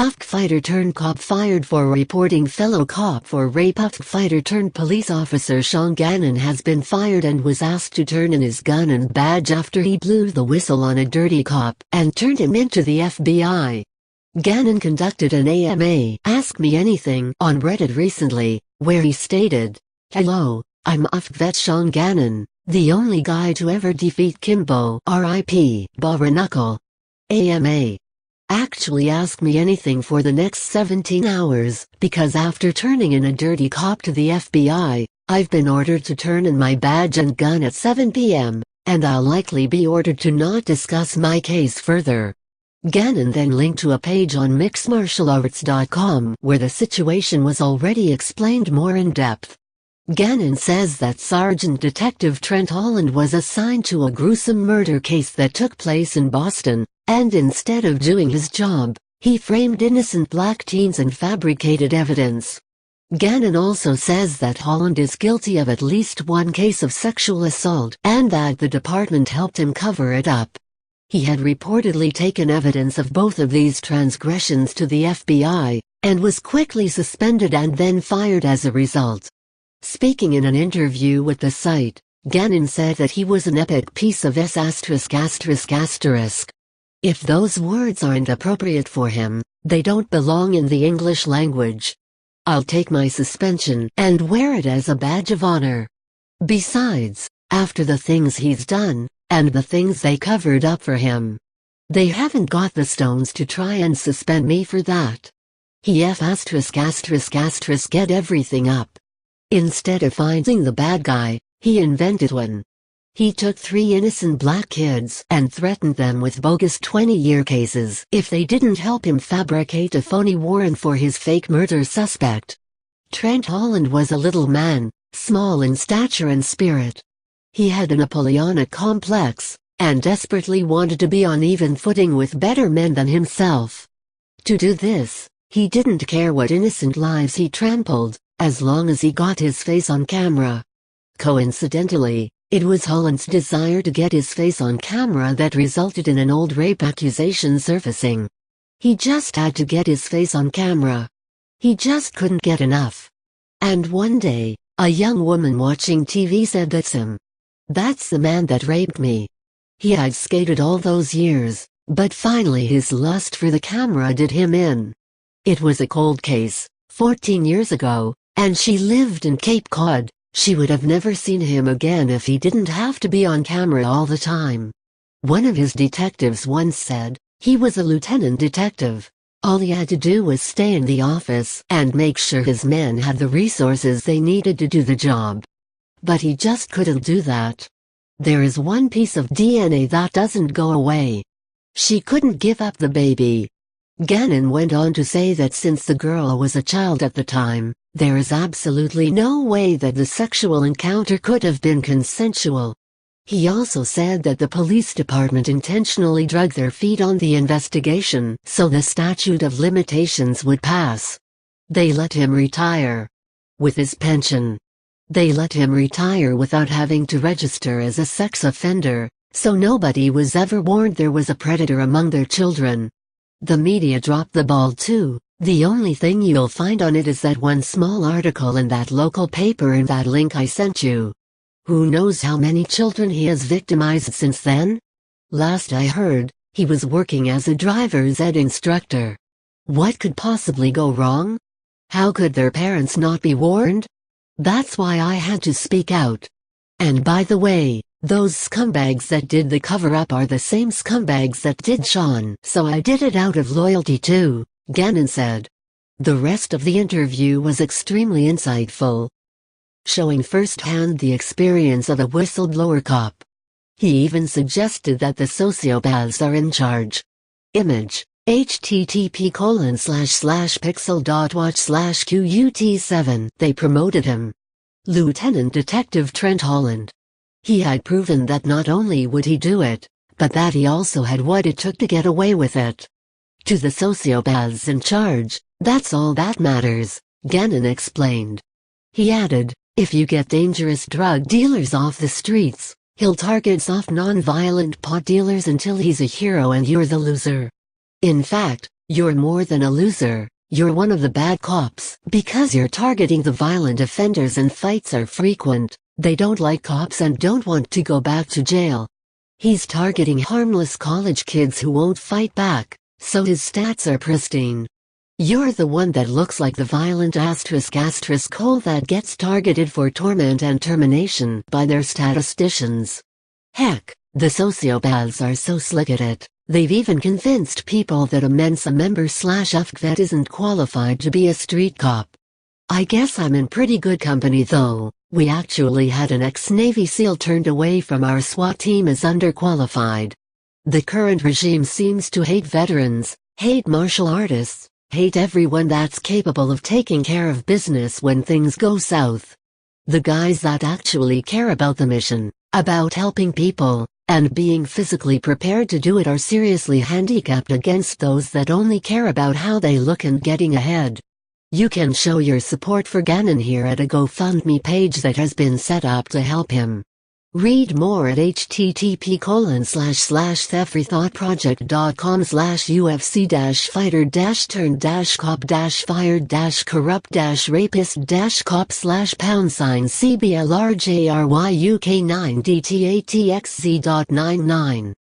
UFC fighter turned cop fired for reporting fellow cop for rape. UFC fighter turned police officer Sean Gannon has been fired and was asked to turn in his gun and badge after he blew the whistle on a dirty cop and turned him into the FBI. Gannon conducted an AMA Ask Me Anything on Reddit recently, where he stated, "Hello, I'm UFC vet Sean Gannon, the only guy to ever defeat Kimbo R.I.P. Barnacle. AMA. Actually ask me anything for the next 17 hours, because after turning in a dirty cop to the FBI, I've been ordered to turn in my badge and gun at 7 p.m., and I'll likely be ordered to not discuss my case further." Gannon then linked to a page on mixedmartialarts.com where the situation was already explained more in depth. Gannon says that Sergeant Detective Trent Holland was assigned to a gruesome murder case that took place in Boston, and instead of doing his job, he framed innocent black teens and fabricated evidence. Gannon also says that Holland is guilty of at least one case of sexual assault and that the department helped him cover it up. He had reportedly taken evidence of both of these transgressions to the FBI, and was quickly suspended and then fired as a result. Speaking in an interview with the site, Gannon said that he was an epic piece of s*******. If those words aren't appropriate for him, they don't belong in the English language. I'll take my suspension and wear it as a badge of honor. Besides, after the things he's done, and the things they covered up for him, they haven't got the stones to try and suspend me for that. He get everything up. Instead of finding the bad guy, he invented one. He took 3 innocent black kids and threatened them with bogus 20-year cases if they didn't help him fabricate a phony warrant for his fake murder suspect. Trent Holland was a little man, small in stature and spirit. He had a Napoleonic complex, and desperately wanted to be on even footing with better men than himself. To do this, he didn't care what innocent lives he trampled, as long as he got his face on camera. Coincidentally, it was Holland's desire to get his face on camera that resulted in an old rape accusation surfacing. He just had to get his face on camera. He just couldn't get enough. And one day, a young woman watching TV said that's him. That's the man that raped me. He had skated all those years, but finally his lust for the camera did him in. It was a cold case, 14 years ago, and she lived in Cape Cod. She would have never seen him again if he didn't have to be on camera all the time. One of his detectives once said, he was a lieutenant detective. All he had to do was stay in the office and make sure his men had the resources they needed to do the job. But he just couldn't do that. There is one piece of DNA that doesn't go away. She couldn't give up the baby. Gannon went on to say that since the girl was a child at the time, there is absolutely no way that the sexual encounter could have been consensual. He also said that the police department intentionally dragged their feet on the investigation so the statute of limitations would pass. They let him retire. With his pension. They let him retire without having to register as a sex offender, so nobody was ever warned there was a predator among their children. The media dropped the ball too. The only thing you'll find on it is that one small article in that local paper and that link I sent you. Who knows how many children he has victimized since then? Last I heard, he was working as a driver's ed instructor. What could possibly go wrong? How could their parents not be warned? That's why I had to speak out. And by the way, those scumbags that did the cover-up are the same scumbags that did Sean, so I did it out of loyalty too, Gannon said. The rest of the interview was extremely insightful, showing firsthand the experience of a whistleblower cop. He even suggested that the sociopaths are in charge. Image, http://pixel.watch/QUT7. They promoted him. Lieutenant Detective Trent Holland. He had proven that not only would he do it, but that he also had what it took to get away with it. To the sociopaths in charge, that's all that matters, Gannon explained. He added, if you get dangerous drug dealers off the streets, he'll target soft non-violent pot dealers until he's a hero and you're the loser. In fact, You're more than a loser, you're one of the bad cops. Because you're targeting the violent offenders and fights are frequent, they don't like cops and don't want to go back to jail. He's targeting harmless college kids who won't fight back, so his stats are pristine. You're the one that looks like the violent **** that gets targeted for torment and termination by their statisticians. Heck, the sociopaths are so slick at it, they've even convinced people that a Mensa member/UFCVET isn't qualified to be a street cop. I guess I'm in pretty good company though. We actually had an ex-Navy SEAL turned away from our SWAT team as underqualified. The current regime seems to hate veterans, hate martial artists, hate everyone that's capable of taking care of business when things go south. The guys that actually care about the mission, about helping people, and being physically prepared to do it are seriously handicapped against those that only care about how they look and getting ahead. You can show your support for Gannon here at a GoFundMe page that has been set up to help him. Read more at http://thefreethoughtproject.com/ufc-fighter-turned-cop-rapist-cop/#CBLRJRYUK9DTATXZ.99